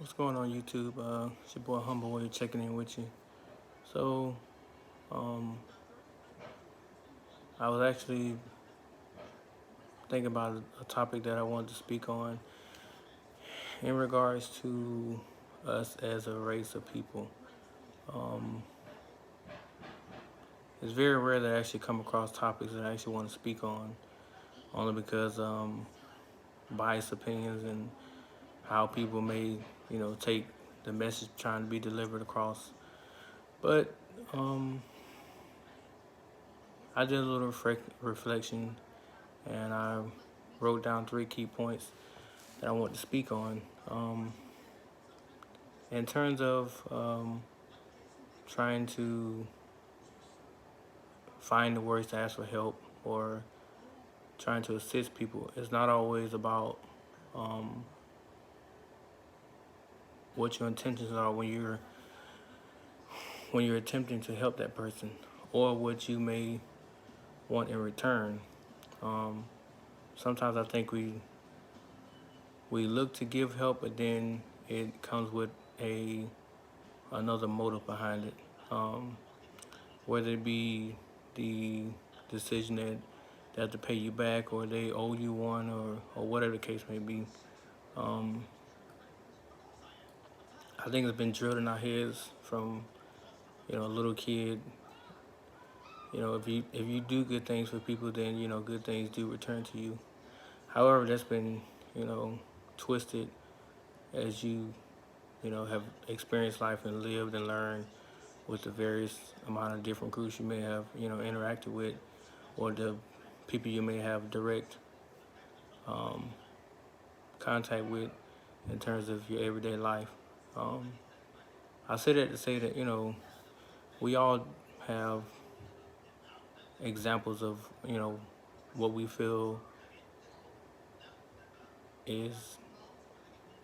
What's going on YouTube? It's your boy Humble Way checking in with you. So, um, I was actually thinking about a topic that I wanted to speak on in regards to us as a race of people. Um, it's very rare that I actually come across topics that I actually want to speak on, only because biased opinions and how people may, take the message trying to be delivered across. But um, I did a little reflection and I wrote down three key points that I want to speak on. In terms of trying to find the words to ask for help or trying to assist people, it's not always about um, what your intentions are when you're attempting to help that person, or what you may want in return. Um, Sometimes I think we look to give help, but then it comes with a another motive behind it. Whether it be the decision that they have to pay you back, or they owe you one, or whatever the case may be. Um, I think it's been drilled in our heads from a little kid. If you do good things for people, then good things do return to you. However, that's been you know twisted as you have experienced life and lived and learned with the various amount of different groups you may have interacted with, or the people you may have direct um, contact with in terms of your everyday life. Um, I say that to say that we all have examples of what we feel is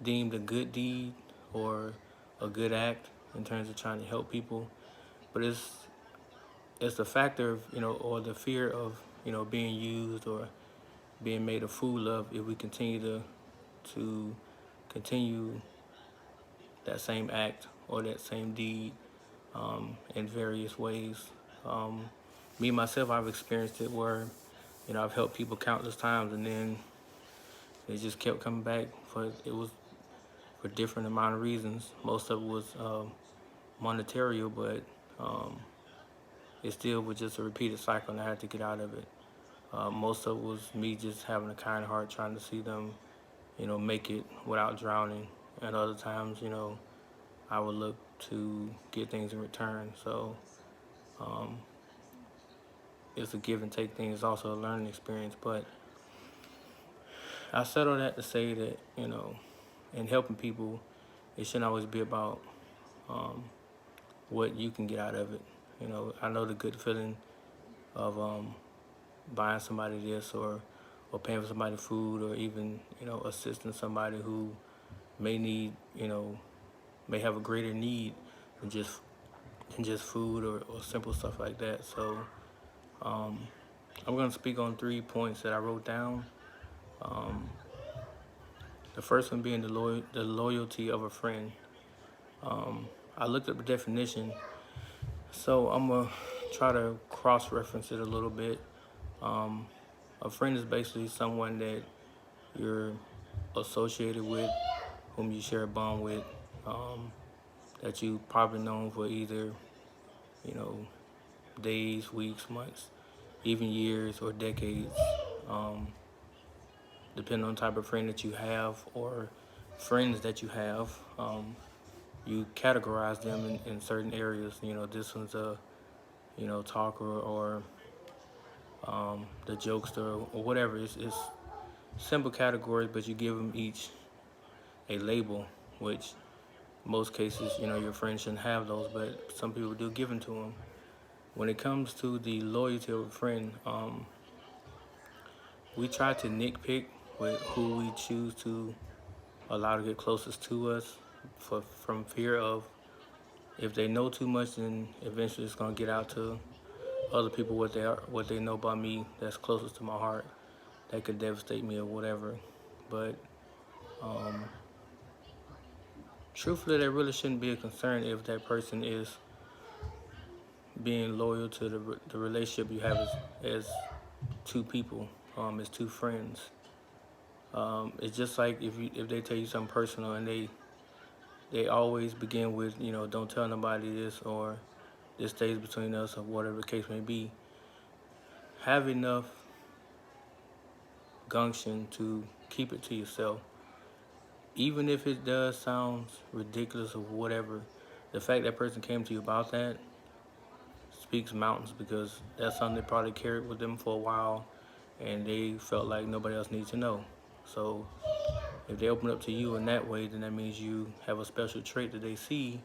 deemed a good deed or a good act in terms of trying to help people, but it's the factor of or the fear of being used or being made a fool of if we to continue that same act or that same deed in various ways. Um, Me myself, I've experienced it where I've helped people countless times, and then it just kept coming back. For different amount of reasons. Most of it was monetary, but um, it still was just a repeated cycle, and I had to get out of it. Most of it was me just having a kind heart, trying to see them, make it without drowning. And other times, I would look to get things in return. So um, it's a give and take thing. It's also a learning experience. But I said all that to say that, in helping people, it shouldn't always be about um, what you can get out of it. I know the good feeling of buying somebody this, or paying for somebody food, or even assisting somebody who may need may have a greater need than just food, or simple stuff like that. So um, I'm going to speak on 3 points that I wrote down. Um, the first one being the loyalty of a friend. I looked up the definition, so I'm gonna try to cross-reference it a little bit. Um, a friend is basically someone that you're associated with, whom you share a bond with, that you probably known for either, you know, days, weeks, months, even years or decades, um, depending on the type of friend that you have or friends that you have. You categorize them in certain areas. This one's a, talker, or the jokester, or whatever. It's simple categories, but you give them each a label, which most cases, your friends shouldn't have those, but some people do give them to them. When it comes to the loyalty of a friend, we try to nitpick with who we choose to allow to get closest to us, from fear of, if they know too much, then eventually it's gonna get out to other people what they know about me that's closest to my heart, that could devastate me or whatever. But um, truthfully, that really shouldn't be a concern if that person is being loyal to the relationship you have as two people, as two friends. It's just like if they tell you something personal and they always begin with, don't tell nobody this, or this stays between us, or whatever the case may be. Have enough gumption to keep it to yourself, even if it does sound ridiculous or whatever. The fact that person came to you about that speaks mountains, because that's something they probably carried with them for a while, and they felt like nobody else needs to know. So if they open up to you in that way, then that means you have a special trait that they see,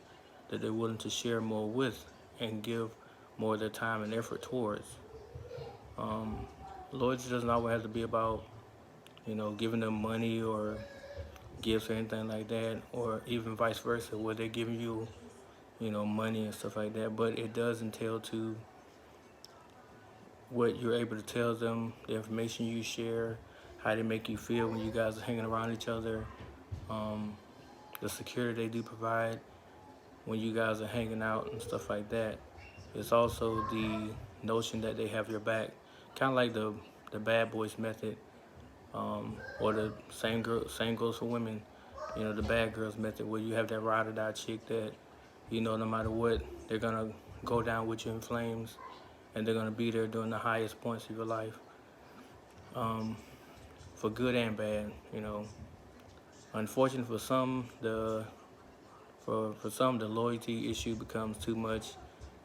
that they're willing to share more with and give more of their time and effort towards. Um, Loyalty doesn't always have to be about, giving them money or gifts or anything like that, or even vice versa, where they're giving you, money and stuff like that. But it does entail to what you're able to tell them, the information you share, how they make you feel when you guys are hanging around each other, um, the security they do provide when you guys are hanging out and stuff like that. It's also the notion that they have your back, kind of like the bad boys method, or the same goes for women. The bad girls method, where you have that ride or die chick that, no matter what, they're gonna go down with you in flames, and they're gonna be there during the highest points of your life, um, for good and bad. Unfortunately for some, for some, the loyalty issue becomes too much,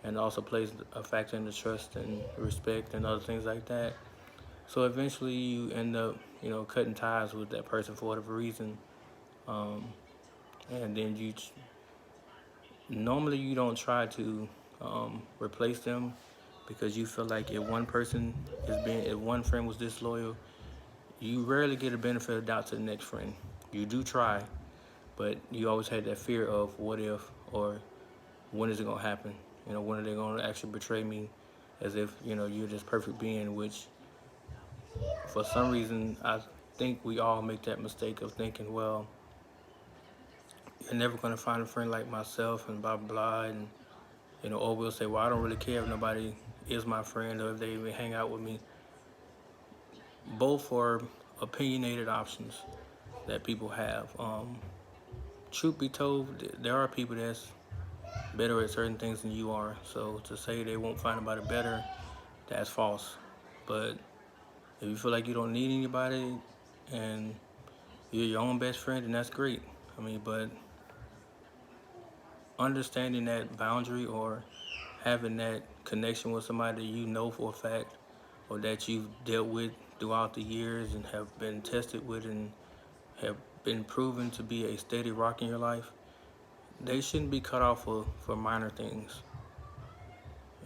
and also plays a factor in the trust and respect and other things like that. So eventually, you end up, cutting ties with that person for whatever reason, um, and then normally you don't try to replace them, because you feel like if one friend was disloyal, you rarely get a benefit of doubt to the next friend. You do try, but you always had that fear of what if, or when is it gonna happen? When are they gonna actually betray me, as if you're this perfect being. Which, for some reason, I think we all make that mistake of thinking, well, you're never gonna find a friend like myself, and blah blah blah, and or we'll say, well, I don't really care if nobody is my friend or if they even hang out with me. Both are opinionated options that people have. Truth be told, there are people that's better at certain things than you are. So to say they won't find anybody better, that's false. But if you feel like you don't need anybody and you're your own best friend, then that's great. But understanding that boundary, or having that connection with somebody that you know for a fact, or that you've dealt with throughout the years and have been tested with and have been proven to be a steady rock in your life, they shouldn't be cut off for minor things.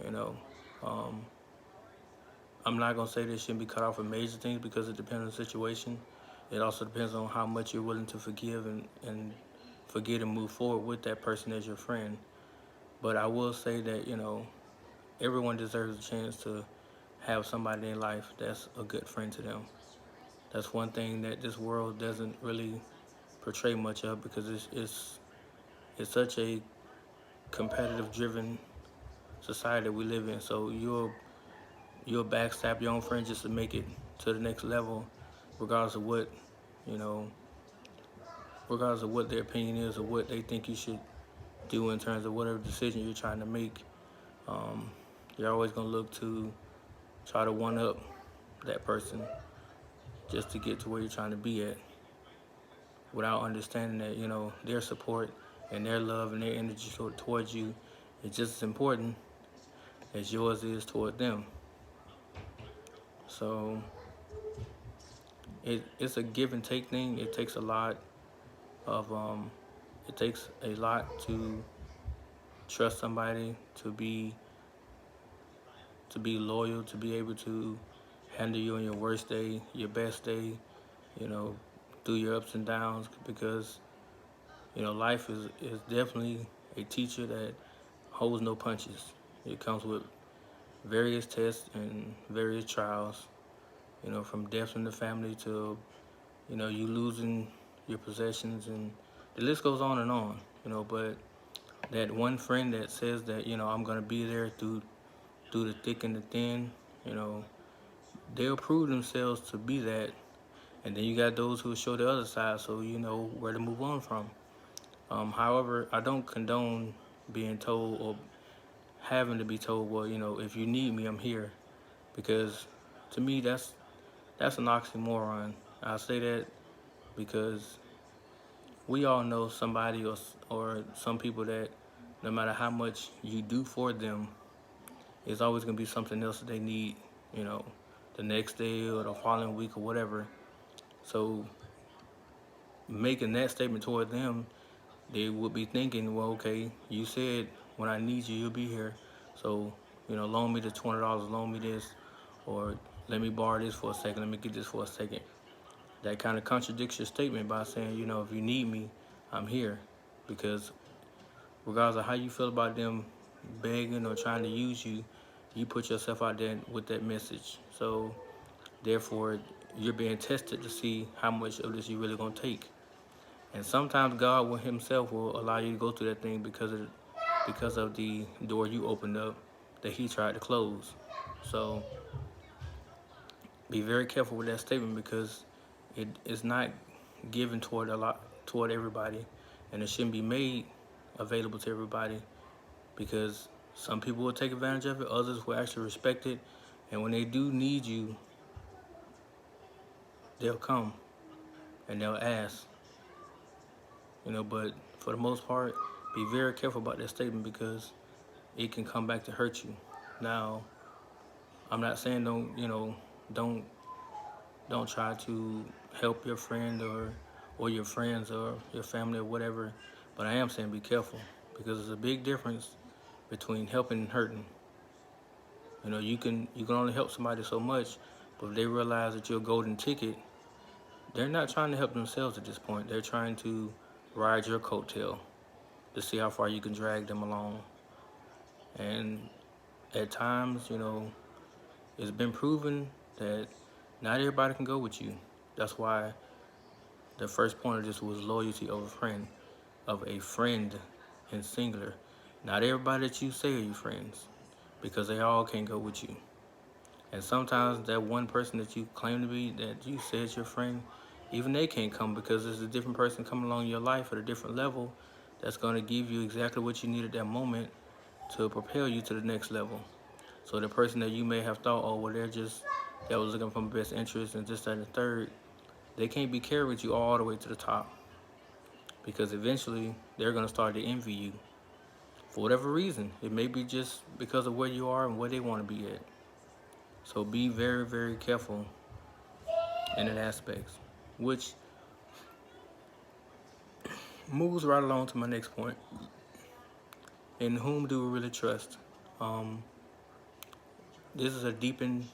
You know, um, I'm not gonna say they shouldn't be cut off for major things, because it depends on the situation. It also depends on how much you're willing to forgive and forget and move forward with that person as your friend. But I will say that, everyone deserves a chance to have somebody in life that's a good friend to them. That's one thing that this world doesn't really portray much of, because it's such a competitive driven society that we live in. So you'll backstab your own friend just to make it to the next level, regardless of what, you know, regardless of what their opinion is, or what they think you should do in terms of whatever decision you're trying to make. Um, you're always gonna look to try to one up that person just to get to where you're trying to be at, without understanding that, their support and their love and their energy towards you is just as important as yours is toward them. So it's a give and take thing. Of it takes a lot to trust somebody, to be loyal, to be able to handle you on your worst day, your best day, you know, through your ups and downs, because life is definitely a teacher that holds no punches. It comes with various tests and various trials, from death in the family to, you losing your possessions, and the list goes on and on. But that one friend that says that, I'm gonna be there through the thick and the thin, you know, they'll prove themselves to be that. And then you got those who show the other side, so you know where to move on from. However, I don't condone being told or having to be told, well, if you need me, I'm here, because to me that's an oxymoron. I say that because we all know somebody or some people that no matter how much you do for them, it's always gonna be something else that they need, you know, the next day or the following week or whatever. So making that statement toward them, they would be thinking, well, okay, you said when I need you, you'll be here. So, loan me the $20, loan me this, or let me borrow this for a second, let me get this for a second. That kind of contradicts your statement by saying, if you need me, I'm here. Because regardless of how you feel about them begging or trying to use you, you put yourself out there with that message. So therefore, you're being tested to see how much of this you really gonna take. And sometimes God will Himself will allow you to go through that thing because of the door you opened up that He tried to close. So be very careful with that statement because it is not given toward everybody, and it shouldn't be made available to everybody because some people will take advantage of it, others will actually respect it, and when they do need you, they'll come and they'll ask. But for the most part, be very careful about that statement because it can come back to hurt you. Now, I'm not saying don't don't try to help your friend or your friends or your family or whatever, but I am saying be careful because there's a big difference between helping and hurting. You can only help somebody so much, but if they realize that you're a golden ticket, they're not trying to help themselves at this point. They're trying to ride your coattail to see how far you can drag them along. And at times, it's been proven that not everybody can go with you. That's why the first point of this was loyalty of a friend in singular. Not everybody that you say are your friends, because they all can't go with you. And sometimes that one person that you claim to be, that you say is your friend, even they can't come because there's a different person coming along in your life at a different level that's going to give you exactly what you need at that moment to propel you to the next level. So the person that you may have thought, oh, well, that was looking for my best interest and this, that, and the third, they can't be carried with you all the way to the top because eventually they're going to start to envy you for whatever reason. It may be just because of where you are and where they want to be at. So be very, very careful in that aspect, which moves right along to my next point. In whom do we really trust? Um, this is a deepened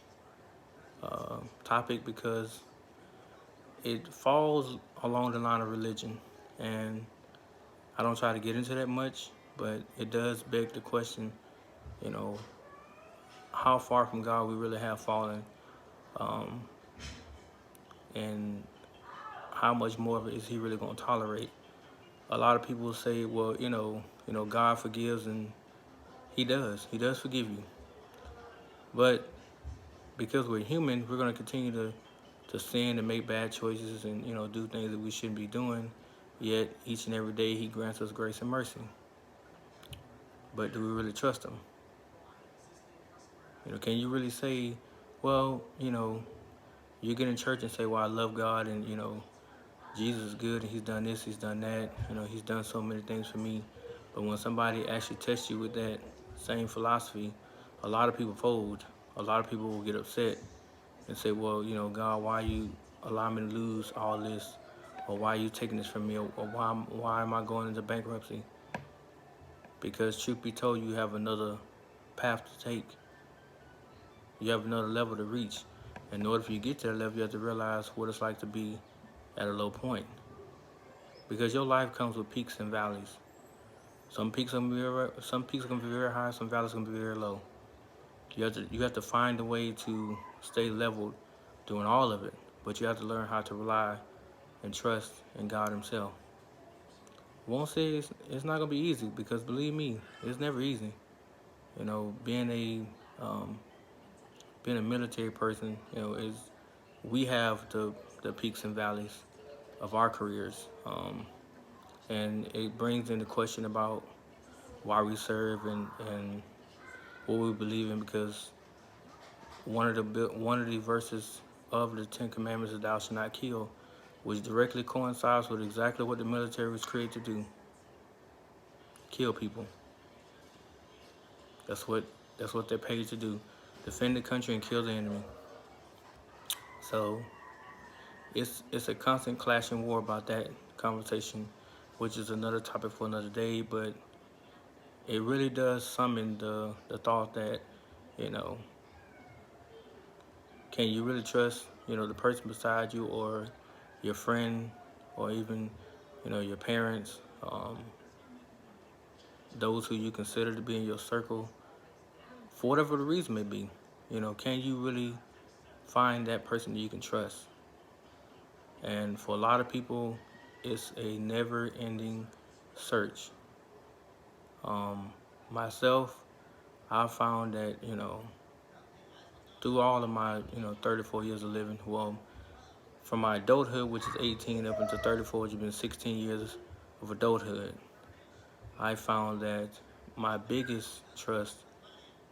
topic because it falls along the line of religion, and I don't try to get into that much, but it does beg the question, you know, how far from God we really have fallen, um, and how much more of it is He really going to tolerate? A lot of people say, well, God forgives, and He does. He does forgive you, but because we're human, we're going to continue to sin and make bad choices and do things that we shouldn't be doing. Yet each and every day He grants us grace and mercy. But do we really trust Him? Can you really say, well, you get in church and say, well, I love God, and Jesus is good and He's done this, He's done that, He's done so many things for me. But when somebody actually tests you with that same philosophy, a lot of people fold. A lot of people will get upset and say, well, God, why you allow me to lose all this? Or why are you taking this from me? Or why am I going into bankruptcy? Because truth be told, you have another path to take. You have another level to reach. In order for you to get to that level, you have to realize what it's like to be at a low point. Because your life comes with peaks and valleys. Some peaks are gonna be very high, some valleys are gonna be very low. You have to find a way to stay leveled doing all of it. But you have to learn how to rely and trust in God Himself. won't say it's not gonna be easy, because believe me, it's never easy. You know, being a military person, is we have the peaks and valleys of our careers, and it brings into question about why we serve, and what we believe in, because one of the verses of the Ten Commandments is "Thou shalt not kill," which directly coincides with exactly what the military was created to do: kill people. That's what they're paid to do: defend the country and kill the enemy. So it's a constant clashing war about that conversation, which is another topic for another day. But it really does summon the thought that, you know, can you really trust, the person beside you, or your friend, or even, your parents, those who you consider to be in your circle, for whatever the reason may be. Can you really find that person that you can trust? And for a lot of people, it's a never-ending search. Myself, I found that, through all of my, 34 years of living, well, from my adulthood, which is 18, up until 34, which has been 16 years of adulthood, I found that my biggest trust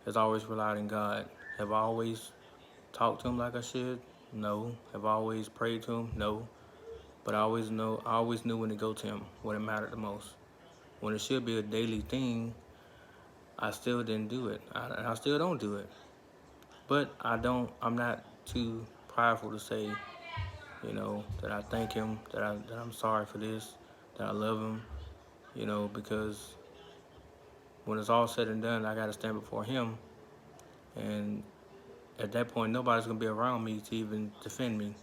has always relied on God. Have I always talked to Him like I should? No. Have I always prayed to Him? No. But I always knew when to go to Him when it mattered the most. When it should be a daily thing, I still didn't do it. I still don't do it. But I'm not too prideful to say, that I thank Him, that I'm sorry for this, that I love Him, because when it's all said and done, I got to stand before Him. And at that point, nobody's going to be around me to even defend me.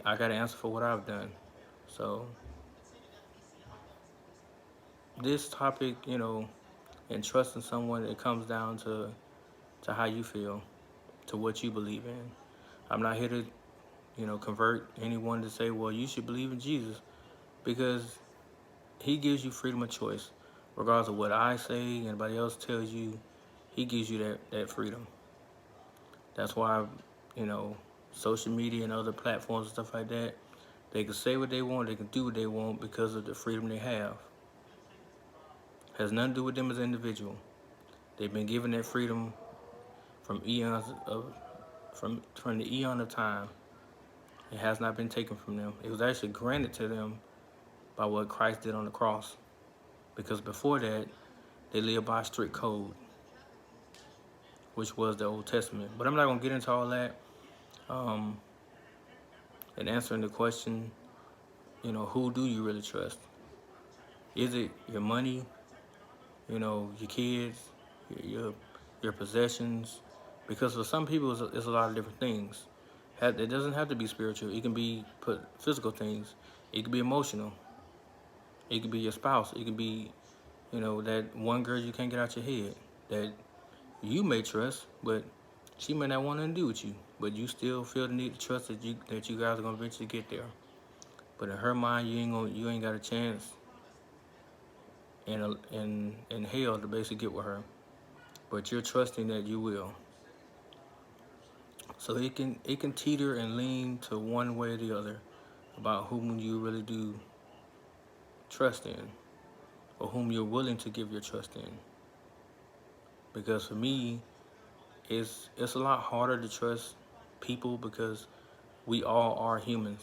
I got to answer for what I've done. So this topic, and trusting someone, it comes down to how you feel, to what you believe in. I'm not here to, convert anyone to say, well, you should believe in Jesus, because He gives you freedom of choice. Regardless of what I say, anybody else tells you, He gives you that freedom. That's why, you know, social media and other platforms and stuff like that, they can say what they want, they can do what they want because of the freedom they have. Has nothing to do with them as an individual. They've been given that freedom from from the eon of time. It has not been taken from them. It was actually granted to them by what Christ did on the cross. Because before that, they lived by a strict code, which was the Old Testament. But I'm not going to get into all that. And answering the question, who do you really trust? Is it your money, your kids, your possessions? Because for some people, it's a lot of different things. It doesn't have to be spiritual. It can be physical things. It could be emotional. It could be your spouse. It could be, that one girl you can't get out your head that you may trust, but she may not want nothing to do with you. But you still feel the need to trust that you guys are gonna eventually get there. But in her mind, you ain't got a chance in hell to basically get with her. But you're trusting that you will. So it can teeter and lean to one way or the other about whom you really do trust in, or whom you're willing to give your trust in. Because for me, it's a lot harder to trust people because we all are humans.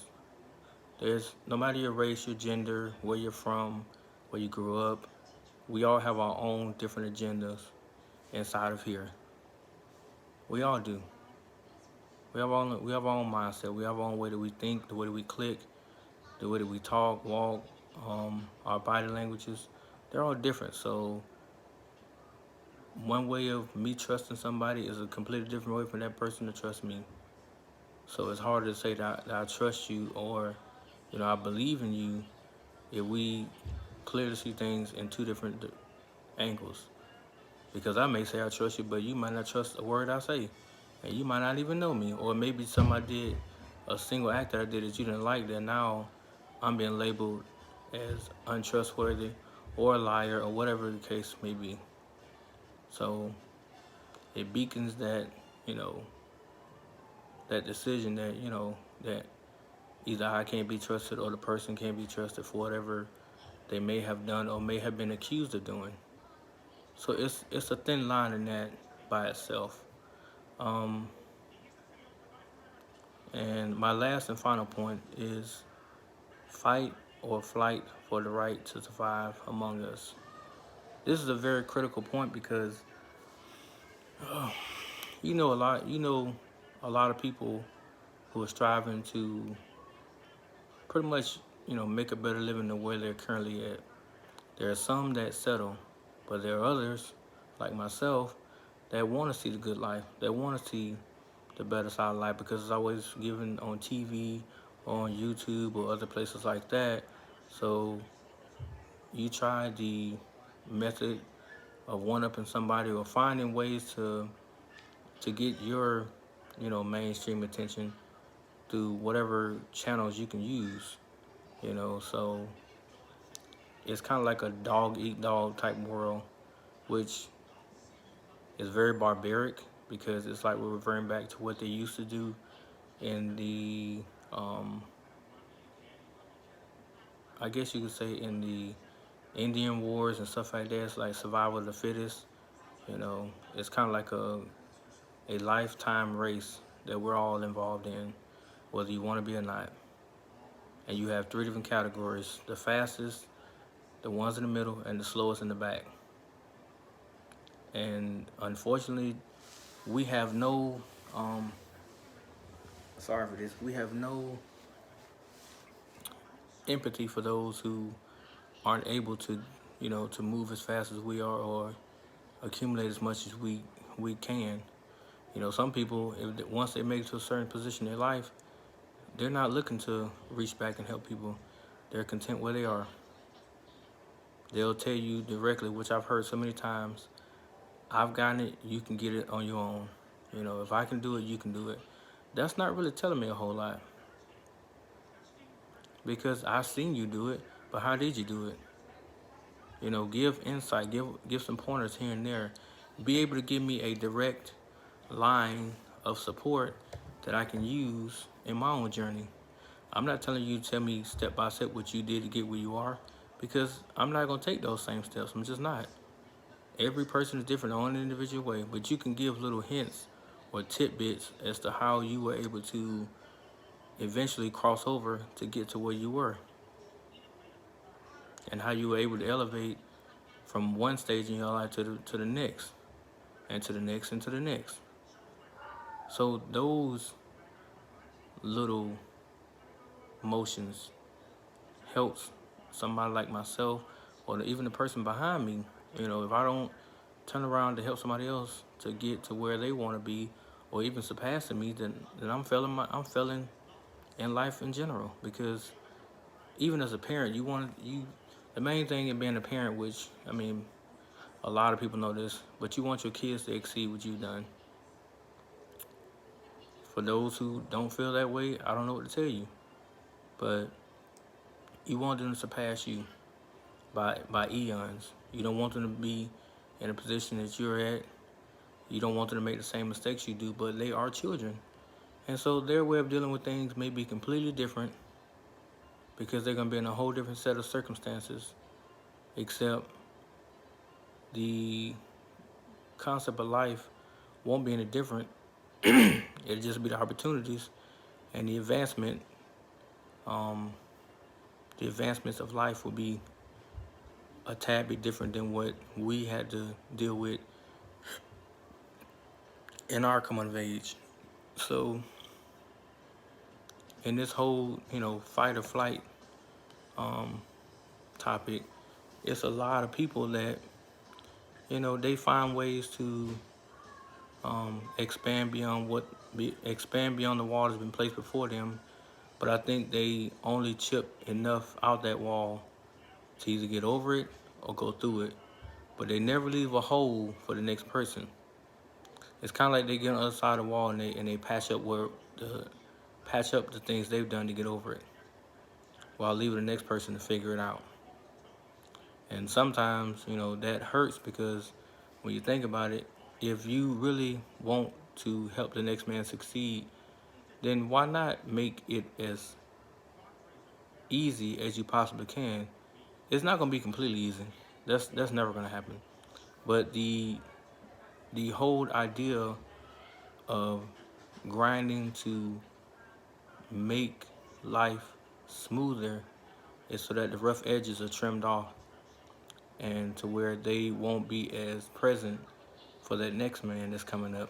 There's no matter your race, your gender, where you're from, where you grew up, we all have our own different agendas inside of here. We all do. We have our own mindset. We have our own way that we think, the way that we click, the way that we talk, walk, our body languages. They're all different. So one way of me trusting somebody is a completely different way for that person to trust me. So it's hard to say that I trust you, or, I believe in you, if we clearly see things in two different angles. Because I may say I trust you, but you might not trust a word I say. And you might not even know me. Or maybe something I did, a single act that I did that you didn't like, that now I'm being labeled as untrustworthy or a liar or whatever the case may be. So it beacons that, you know, that decision that, that either I can't be trusted or the person can't be trusted for whatever they may have done or may have been accused of doing. So it's a thin line in that by itself. Um, and my last and final point is fight or flight for the right to survive among us. This is a very critical point because a lot of people who are striving to pretty much, make a better living than where they're currently at. There are some that settle, but there are others, like myself, that want to see the good life, that want to see the better side of life because it's always given on TV, on YouTube, or other places like that. So you try the method of one-upping somebody or finding ways to get your, mainstream attention through whatever channels you can use. So it's kind of like a dog eat dog type world, which is very barbaric because it's like we're reverting back to what they used to do in the, I guess you could say in the Indian wars and stuff like that. It's like survival of the fittest. It's kind of like a lifetime race that we're all involved in, whether you want to be or not. And you have three different categories: the fastest, the ones in the middle, and the slowest in the back. And unfortunately, we have no, sorry for this, we have no empathy for those who aren't able to, to move as fast as we are or accumulate as much as we can. Some people, once they make it to a certain position in their life, they're not looking to reach back and help people. They're content where they are. They'll tell you directly, which I've heard so many times, I've gotten it, you can get it on your own. If I can do it, you can do it. That's not really telling me a whole lot because I've seen you do it, but how did you do it? Give insight, give some pointers here and there. Be able to give me a direct line of support that I can use in my own journey. I'm not telling you to tell me step by step what you did to get where you are because I'm not going to take those same steps. I'm just not. Every person is different on an individual way, but you can give little hints or tidbits as to how you were able to eventually cross over to get to where you were and how you were able to elevate from one stage in your life to the next and to the next and to the next. So those little motions helps somebody like myself or even the person behind me. If I don't turn around to help somebody else to get to where they want to be or even surpassing me, then I'm failing in life in general. Because even as a parent, the main thing in being a parent, which I mean, a lot of people know this, but you want your kids to exceed what you've done. For those who don't feel that way, I don't know what to tell you, but you want them to surpass you by eons. You don't want them to be in a position that you're at. You don't want them to make the same mistakes you do, but they are children. And so their way of dealing with things may be completely different because they're going to be in a whole different set of circumstances, except the concept of life won't be any different. It'll just be the opportunities and the advancements of life will be a tad bit different than what we had to deal with in our coming of age. So in this whole, fight or flight topic, it's a lot of people that, they find ways to expand beyond the wall that's been placed before them. But I think they only chip enough out that wall to either get over it or go through it. But they never leave a hole for the next person. It's kind of like they get on the other side of the wall and they patch up the things they've done to get over it, while leaving the next person to figure it out. And sometimes, that hurts because when you think about it, if you really want to help the next man succeed, then why not make it as easy as you possibly can? It's not going to be completely easy. That's never going to happen. But the whole idea of grinding to make life smoother is so that the rough edges are trimmed off and to where they won't be as present for that next man that's coming up.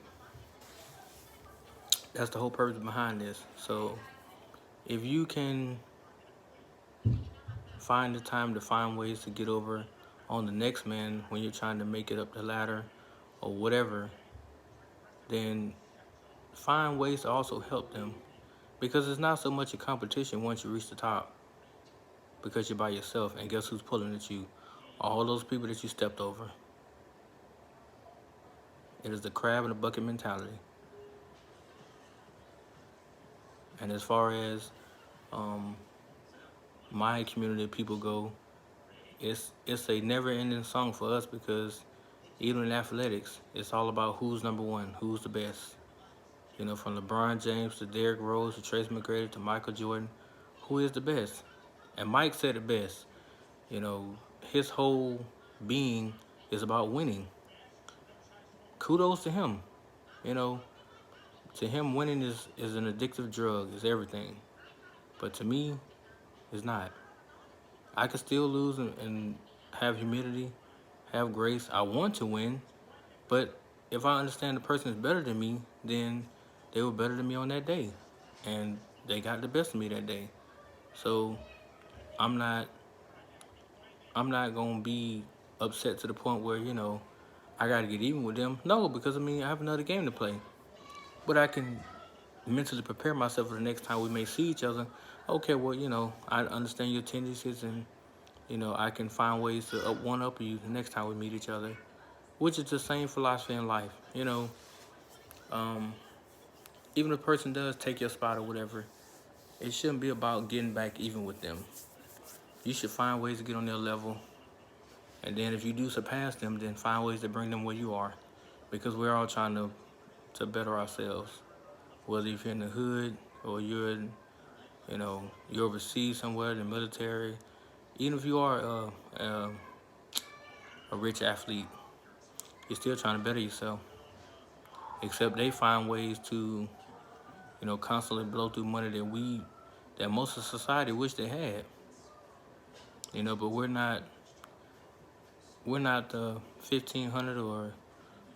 That's the whole purpose behind this. So if you can find the time to find ways to get over on the next man when you're trying to make it up the ladder or whatever, then find ways to also help them, because it's not so much a competition once you reach the top because you're by yourself, and guess who's pulling at you? All those people that you stepped over. It is the crab in the bucket mentality. And as far as um, my community of people go, it's a never-ending song for us, because even in athletics, it's all about who's number one, who's the best. From LeBron James to Derrick Rose to Trace McGrady to Michael Jordan, who is the best? And Mike said it best. You know, his whole being is about winning. Kudos to him. You know, to him, winning is an addictive drug, is everything. But to me, it's not. I could still lose and have humility, have grace. I want to win, but if I understand the person is better than me, then they were better than me on that day, and they got the best of me that day. So I'm not I'm not gonna be upset to the point where I gotta get even with them. No, because I have another game to play, but I can mentally prepare myself for the next time we may see each other. Okay, well, I understand your tendencies, and I can find ways to one up you the next time we meet each other, which is the same philosophy in life. Um, even if a person does take your spot or whatever, it shouldn't be about getting back even with them. You should find ways to get on their level, and then if you do surpass them, then find ways to bring them where you are, because we're all trying to better ourselves. Whether if you're in the hood or you're overseas somewhere in the military, even if you are a rich athlete, you're still trying to better yourself. Except they find ways to constantly blow through money that most of society wish they had. But we're not the 1,500 or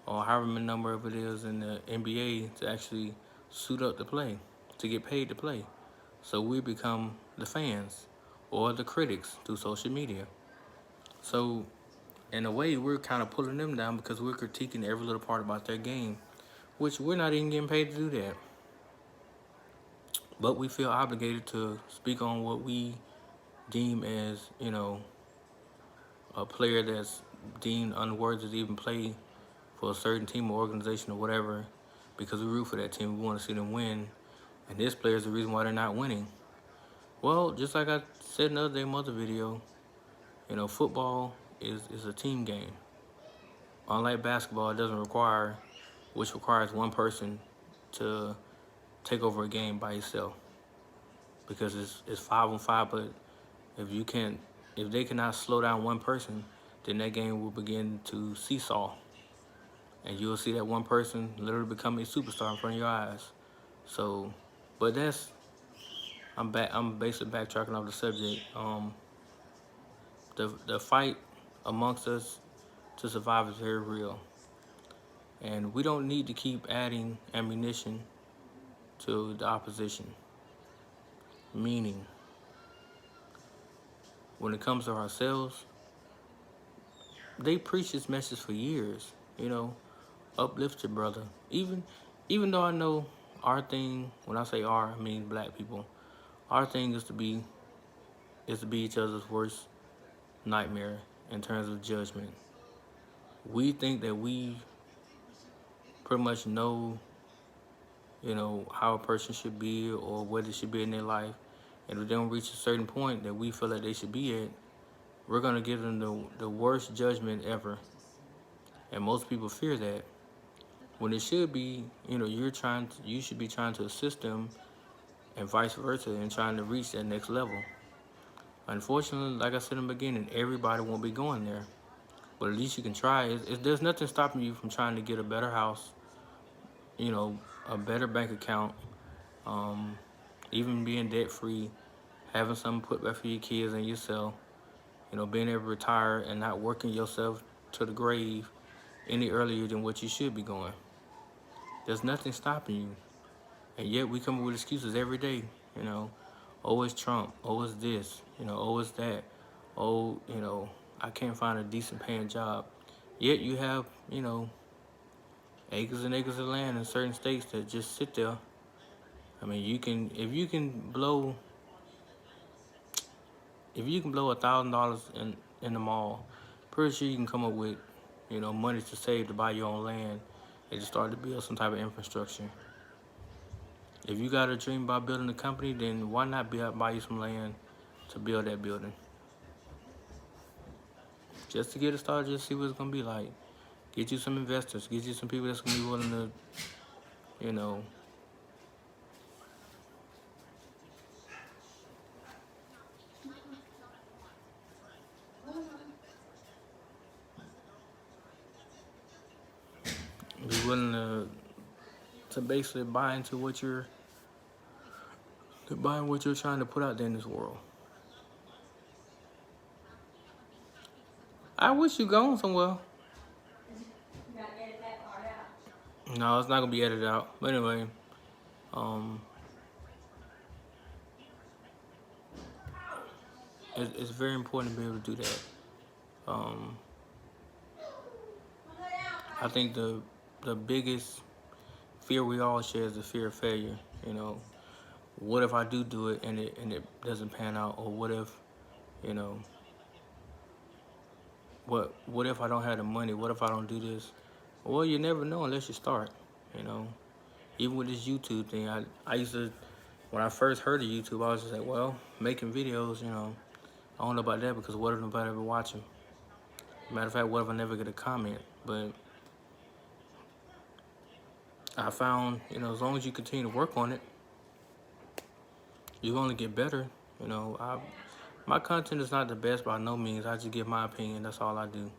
however many number of it is in the NBA to actually suit up to play, to get paid to play. So we become the fans or the critics through social media. So in a way, we're kind of pulling them down because we're critiquing every little part about their game, which we're not even getting paid to do that. But we feel obligated to speak on what we deem as, a player that's deemed unworthy to even play for a certain team or organization or whatever, because we root for that team. We want to see them win. And this player is the reason why they're not winning. Well, just like I said in the other day in my other video, football is a team game. Unlike basketball, it doesn't require, which requires one person to take over a game by yourself, because it's 5-on-5. But if you can't, if they cannot slow down one person, then that game will begin to seesaw, and you'll see that one person literally become a superstar in front of your eyes. So, but I'm back. I'm basically backtracking off the subject. The fight amongst us to survive is very real, and we don't need to keep adding ammunition to the opposition. Meaning, when it comes to ourselves, they preach this message for years. Uplift your brother. Even though I know our thing, when I say our, I mean black people. Our thing is to be each other's worst nightmare in terms of judgment. We think that we pretty much know, how a person should be or where they should be in their life. And if they don't reach a certain point that we feel that they should be at, we're gonna give them the worst judgment ever, and most people fear that. When it should be, you should be trying to assist them, and vice versa, and trying to reach that next level. Unfortunately, like I said in the beginning, everybody won't be going there, but at least you can try. There's nothing stopping you from trying to get a better house, you know, a better bank account, um, even being debt free, having something put back for your kids and yourself, being able to retire and not working yourself to the grave any earlier than what you should be going. There's nothing stopping you. And yet we come up with excuses every day, you know. Oh, it's Trump. Oh, it's this. Oh, it's that. Oh, I can't find a decent paying job. Yet you have, acres and acres of land in certain states that just sit there. I mean, if you can blow $1,000 in the mall, pretty sure you can come up with, money to save to buy your own land and to start to build some type of infrastructure. If you got a dream about building a company, then why not buy you some land to build that building? Just to get it started, just see what it's gonna be like. Get you some investors, get you some people that's gonna be willing to, you know, be willing to basically buy what you're trying to put out there in this world. I wish you gone somewhere. No, it's not gonna be edited out. But anyway, um, it's very important to be able to do that. Um, I think the biggest fear we all share is the fear of failure. You know, what if I do it and it doesn't pan out, or what if, you know, what if I don't have the money? What if I don't do this? Well, you never know unless you start. You know, even with this YouTube thing, I used to, when I first heard of YouTube, I was just like, well, making videos, I don't know about that, because what if nobody ever watch them? Matter of fact, what if I never get a comment? But I found, as long as you continue to work on it, you're gonna get better. My content is not the best by no means. I just give my opinion. That's all I do.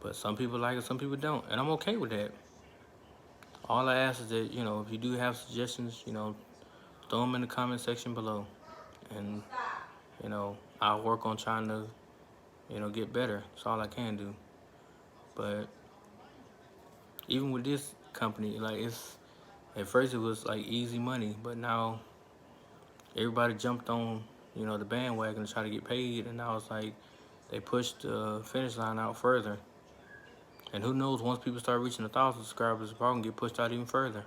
But some people like it, some people don't, and I'm okay with that. All I ask is that, if you do have suggestions, throw them in the comment section below, and I'll work on trying to, get better. That's all I can do. But even with this company, like, at first it was like easy money, but now everybody jumped on, the bandwagon to try to get paid, and now it's like they pushed the finish line out further. And who knows, once people start reaching 1,000 subscribers, it's probably gonna get pushed out even further.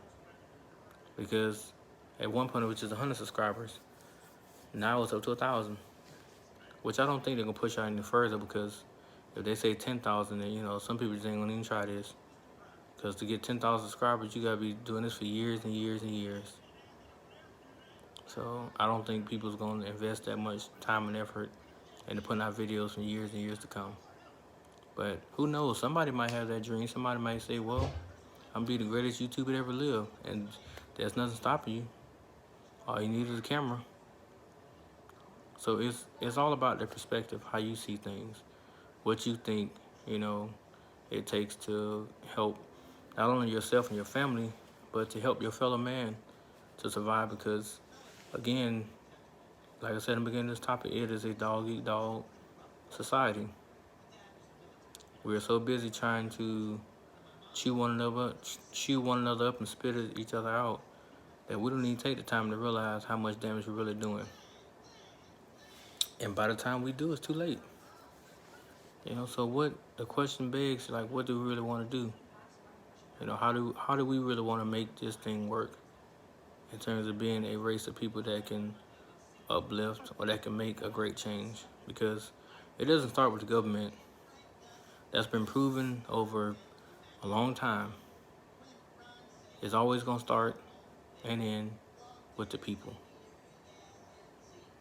Because at one point it was just 100 subscribers. Now it's up to 1,000. Which I don't think they're gonna push out any further, because if they say 10,000, then some people just ain't gonna even try this. Because to get 10,000 subscribers, you gotta be doing this for years and years and years. So I don't think people's gonna invest that much time and effort into putting out videos for years and years to come. But who knows? Somebody might have that dream. Somebody might say, well, I'm gonna be the greatest YouTuber that ever lived, and there's nothing stopping you. All you need is a camera. So it's all about the perspective, how you see things, what you think, it takes to help not only yourself and your family, but to help your fellow man to survive. Because, again, like I said in the beginning of this topic, it is a dog-eat-dog society. We are so busy trying to chew one another up and spit each other out, that we don't even take the time to realize how much damage we're really doing. And by the time we do, it's too late. So the question begs, like, what do we really want to do? How do we really want to make this thing work in terms of being a race of people that can uplift, or that can make a great change? Because it doesn't start with the government. That's been proven over a long time. It's always going to start and end with the people.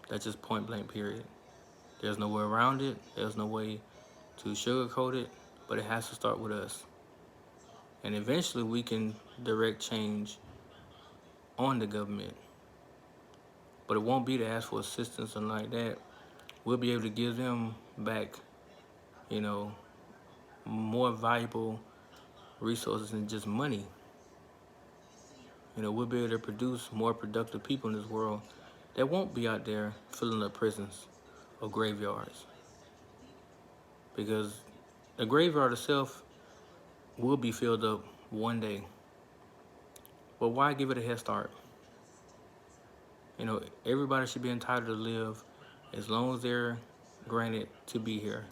That's just point blank, period. There's no way around it. There's no way to sugarcoat it, but it has to start with us. And eventually we can direct change on the government. But it won't be to ask for assistance or like that. We'll be able to give them back, you know, more valuable resources than just money. We'll be able to produce more productive people in this world that won't be out there filling up prisons or graveyards. Because the graveyard itself will be filled up one day. But why give it a head start? Everybody should be entitled to live as long as they're granted to be here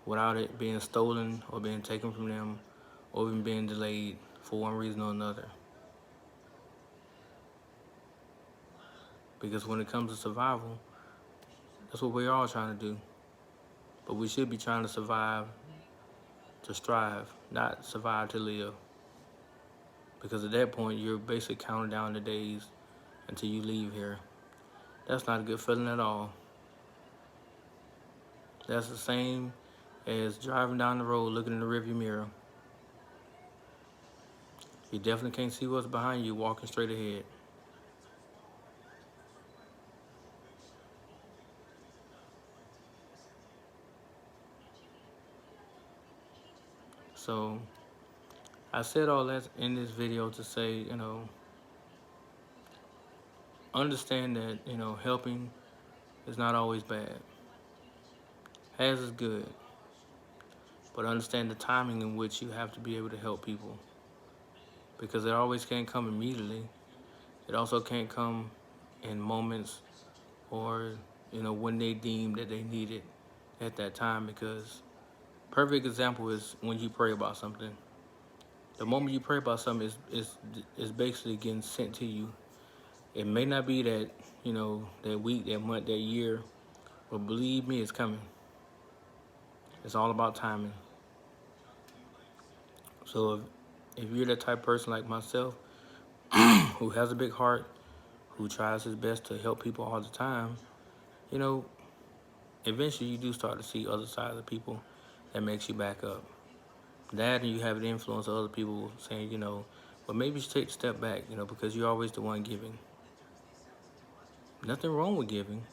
without it being stolen or being taken from them or even being delayed for one reason or another. Because when it comes to survival, that's what we're all trying to do. But we should be trying to survive to strive, not survive to live. Because at that point, you're basically counting down the days until you leave here. That's not a good feeling at all. That's the same as driving down the road looking in the rearview mirror. You definitely can't see what's behind you walking straight ahead. So I said all that in this video to say, understand that, helping is not always bad. Has is good. But understand the timing in which you have to be able to help people. Because it always can't come immediately. It also can't come in moments or, when they deem that they need it at that time. Because perfect example is when you pray about something. The moment you pray about something is basically getting sent to you. It may not be that, that week, that month, that year, but believe me, it's coming. It's all about timing. So if you're that type of person like myself, who has a big heart, who tries his best to help people all the time, eventually you do start to see other sides of people that makes you back up. That, and you have the influence of other people saying, but maybe you should take a step back, because you're always the one giving. Nothing wrong with giving,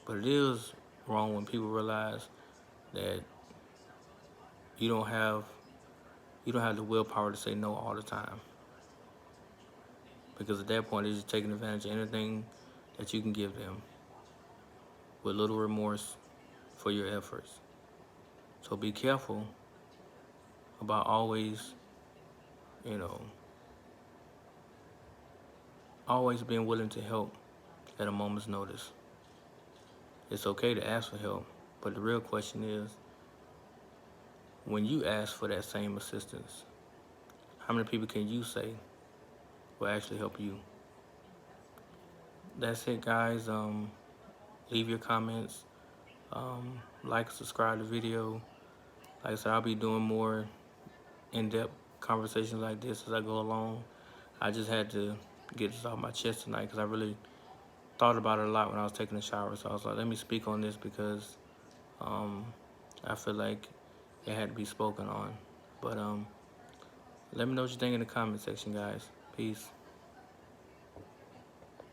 but it is wrong when people realize that you don't have the willpower to say no all the time. Because at that point, they're just taking advantage of anything that you can give them with little remorse for your efforts. So be careful about always being willing to help at a moment's notice. It's okay to ask for help, but the real question is, when you ask for that same assistance, how many people can you say will actually help you? That's it, guys. Leave your comments. Like, subscribe to the video. Like I said, I'll be doing more in-depth conversations like this as I go along. I just had to get this off my chest tonight because I really thought about it a lot when I was taking a shower. So I was like, let me speak on this because I feel like it had to be spoken on. But let me know what you think in the comment section, guys. Peace.